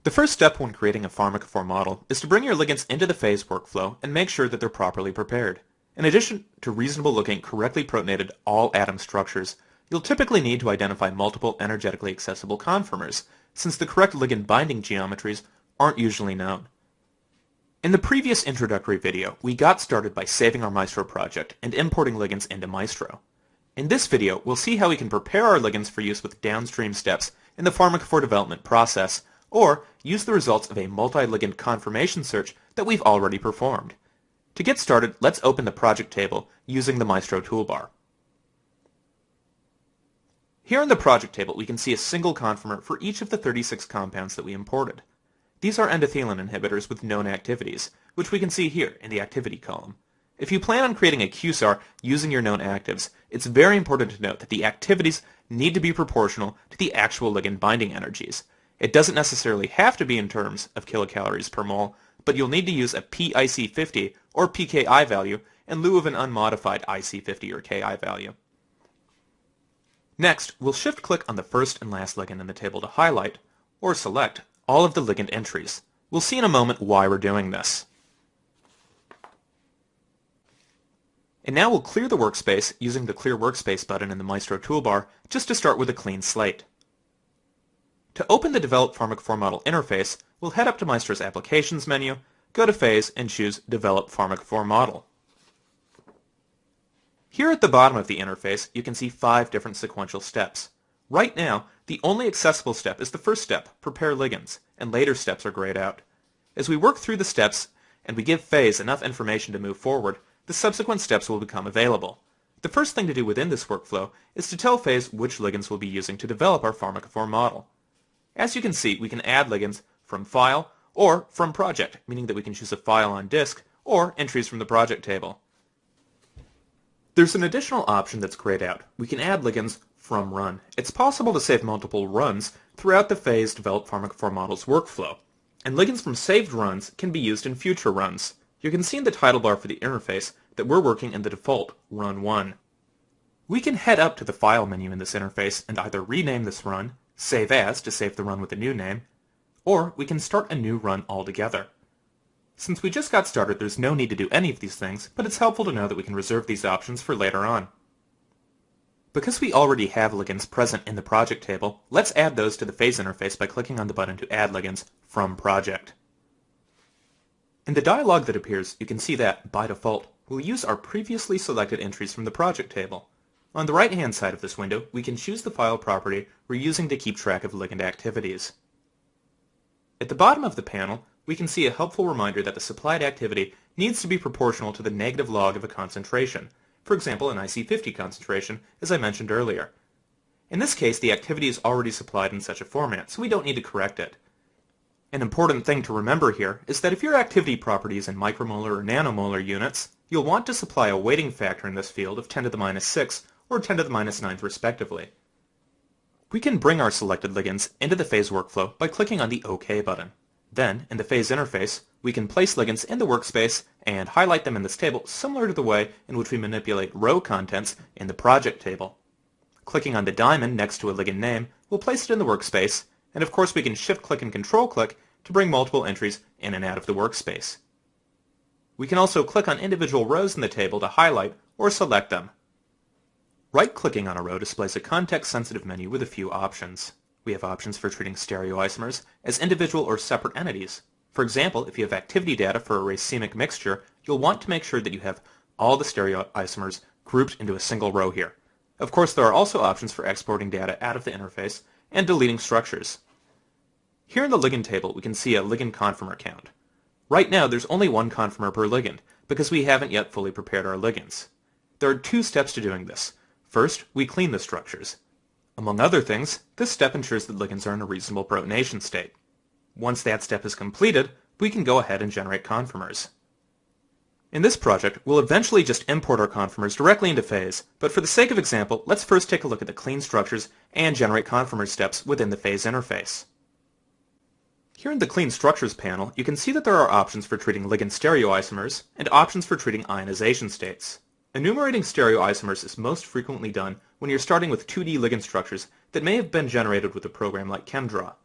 The first step when creating a pharmacophore model is to bring your ligands into the phase workflow and make sure that they're properly prepared. In addition to reasonable-looking, correctly protonated all-atom structures, you'll typically need to identify multiple energetically accessible conformers, since the correct ligand binding geometries aren't usually known. In the previous introductory video, we got started by saving our Maestro project and importing ligands into Maestro. In this video, we'll see how we can prepare our ligands for use with downstream steps in the pharmacophore development process, or use the results of a multi-ligand conformation search that we've already performed. To get started, let's open the project table using the Maestro toolbar. Here in the project table, we can see a single conformer for each of the 36 compounds that we imported. These are endothelin inhibitors with known activities, which we can see here in the activity column. If you plan on creating a QSAR using your known actives, it's very important to note that the activities need to be proportional to the actual ligand binding energies. It doesn't necessarily have to be in terms of kilocalories per mole, but you'll need to use a PIC50 or pKi value in lieu of an unmodified IC50 or Ki value. Next, we'll shift-click on the first and last ligand in the table to highlight, or select, all of the ligand entries. We'll see in a moment why we're doing this. And now we'll clear the workspace using the Clear Workspace button in the Maestro toolbar, just to start with a clean slate. To open the Develop Pharmacophore Model interface, we'll head up to Maestro's Applications menu, go to Phase, and choose Develop Pharmacophore Model. Here at the bottom of the interface, you can see 5 different sequential steps. Right now, the only accessible step is the first step, Prepare Ligands, and later steps are grayed out. As we work through the steps, and we give Phase enough information to move forward, the subsequent steps will become available. The first thing to do within this workflow is to tell Phase which ligands we'll be using to develop our pharmacophore model. As you can see, we can add ligands from File or from Project, meaning that we can choose a file on disk or entries from the project table. There's an additional option that's grayed out. We can add ligands from Run. It's possible to save multiple runs throughout the Phase Develop Pharmacophore Models workflow, and ligands from saved runs can be used in future runs. You can see in the title bar for the interface that we're working in the default Run 1. We can head up to the File menu in this interface and either rename this run, Save As to save the run with a new name, or we can start a new run altogether. Since we just got started, there's no need to do any of these things, but it's helpful to know that we can reserve these options for later on. Because we already have ligands present in the project table, let's add those to the Phase interface by clicking on the button to add ligands from Project. In the dialog that appears, you can see that, by default, we'll use our previously selected entries from the project table. On the right-hand side of this window, we can choose the file property we're using to keep track of ligand activities. At the bottom of the panel, we can see a helpful reminder that the supplied activity needs to be proportional to the negative log of a concentration, for example an IC50 concentration, as I mentioned earlier. In this case, the activity is already supplied in such a format, so we don't need to correct it. An important thing to remember here is that if your activity property is in micromolar or nanomolar units, you'll want to supply a weighting factor in this field of 10 to the minus 6 or 10 to the minus 9th respectively. We can bring our selected ligands into the Phase workflow by clicking on the OK button. Then, in the Phase interface, we can place ligands in the workspace and highlight them in this table similar to the way in which we manipulate row contents in the project table. Clicking on the diamond next to a ligand name will place it in the workspace, and of course we can shift-click and control-click to bring multiple entries in and out of the workspace. We can also click on individual rows in the table to highlight or select them. Right-clicking on a row displays a context-sensitive menu with a few options. We have options for treating stereoisomers as individual or separate entities. For example, if you have activity data for a racemic mixture, you'll want to make sure that you have all the stereoisomers grouped into a single row here. Of course, there are also options for exporting data out of the interface and deleting structures. Here in the ligand table, we can see a ligand conformer count. Right now, there's only one conformer per ligand, because we haven't yet fully prepared our ligands. There are 2 steps to doing this. First, we clean the structures. Among other things, this step ensures that ligands are in a reasonable protonation state. Once that step is completed, we can go ahead and generate conformers. In this project, we'll eventually just import our conformers directly into Phase, but for the sake of example, let's first take a look at the clean structures and generate conformer steps within the Phase interface. Here in the Clean Structures panel, you can see that there are options for treating ligand stereoisomers and options for treating ionization states. Enumerating stereoisomers is most frequently done when you're starting with 2D ligand structures that may have been generated with a program like ChemDraw.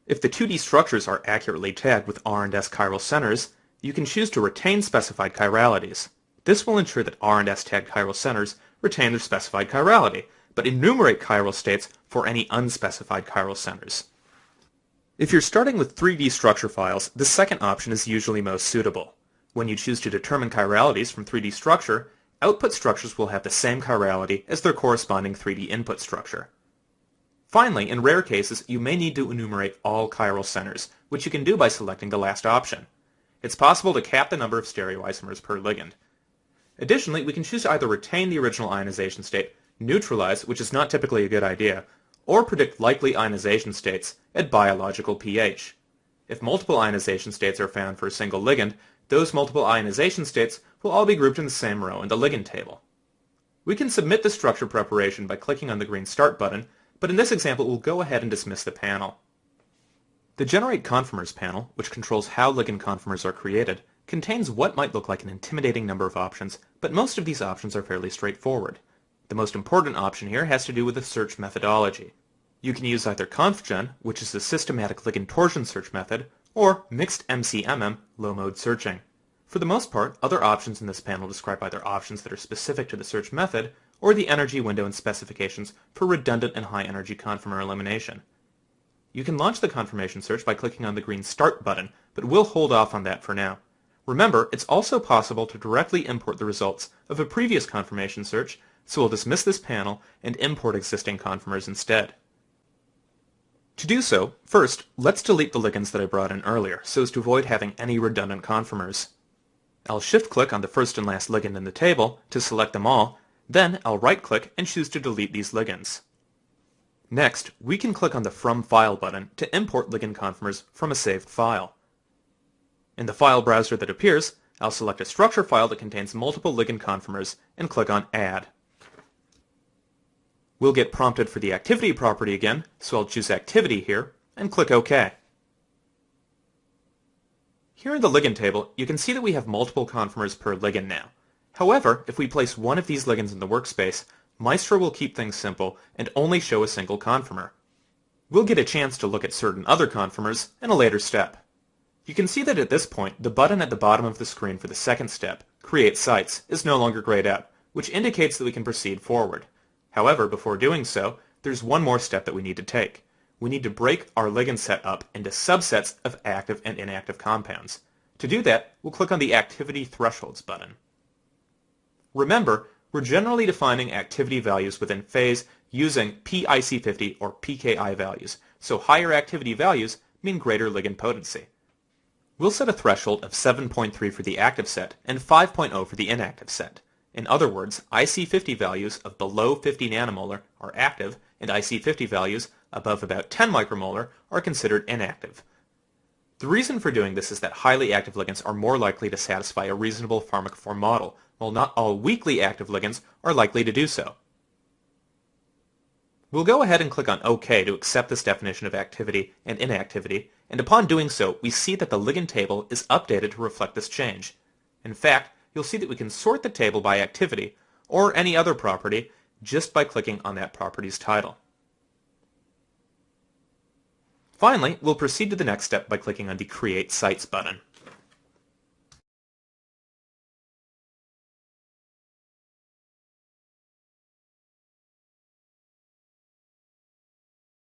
If the 2D structures are accurately tagged with R and S chiral centers, you can choose to retain specified chiralities. This will ensure that R and S tagged chiral centers retain their specified chirality, but enumerate chiral states for any unspecified chiral centers. If you're starting with 3D structure files, the second option is usually most suitable. When you choose to determine chiralities from 3D structure, output structures will have the same chirality as their corresponding 3D input structure. Finally, in rare cases, you may need to enumerate all chiral centers, which you can do by selecting the last option. It's possible to cap the number of stereoisomers per ligand. Additionally, we can choose to either retain the original ionization state, neutralize, which is not typically a good idea, or predict likely ionization states at biological pH. If multiple ionization states are found for a single ligand, those multiple ionization states will all be grouped in the same row in the ligand table. We can submit the structure preparation by clicking on the green Start button, but in this example we'll go ahead and dismiss the panel. The Generate Conformers panel, which controls how ligand conformers are created, contains what might look like an intimidating number of options, but most of these options are fairly straightforward. The most important option here has to do with the search methodology. You can use either ConfGen, which is a systematic ligand torsion search method, or mixed MCMM low-mode searching. For the most part, other options in this panel describe either options that are specific to the search method, or the energy window and specifications for redundant and high-energy conformer elimination. You can launch the confirmation search by clicking on the green Start button, but we'll hold off on that for now. Remember, it's also possible to directly import the results of a previous confirmation search, so we'll dismiss this panel and import existing conformers instead. To do so, first, let's delete the ligands that I brought in earlier, so as to avoid having any redundant conformers. I'll shift-click on the first and last ligand in the table to select them all, then I'll right-click and choose to delete these ligands. Next, we can click on the From File button to import ligand conformers from a saved file. In the file browser that appears, I'll select a structure file that contains multiple ligand conformers and click on Add. We'll get prompted for the activity property again, so I'll choose Activity here and click OK. Here in the ligand table, you can see that we have multiple conformers per ligand now. However, if we place one of these ligands in the workspace, Maestro will keep things simple and only show a single conformer. We'll get a chance to look at certain other conformers in a later step. You can see that at this point, the button at the bottom of the screen for the second step, Create Sites, is no longer grayed out, which indicates that we can proceed forward. However, before doing so, there's one more step that we need to take. We need to break our ligand set up into subsets of active and inactive compounds. To do that, we'll click on the Activity Thresholds button. Remember, we're generally defining activity values within phase using PIC50 or pKi values, so higher activity values mean greater ligand potency. We'll set a threshold of 7.3 for the active set and 5.0 for the inactive set. In other words, IC50 values of below 50 nanomolar are active, and IC50 values above about 10 micromolar are considered inactive. The reason for doing this is that highly active ligands are more likely to satisfy a reasonable pharmacophore model, while not all weakly active ligands are likely to do so. We'll go ahead and click on OK to accept this definition of activity and inactivity, and upon doing so, we see that the ligand table is updated to reflect this change. In fact, you'll see that we can sort the table by activity, or any other property, just by clicking on that property's title. Finally, we'll proceed to the next step by clicking on the Create Sites button.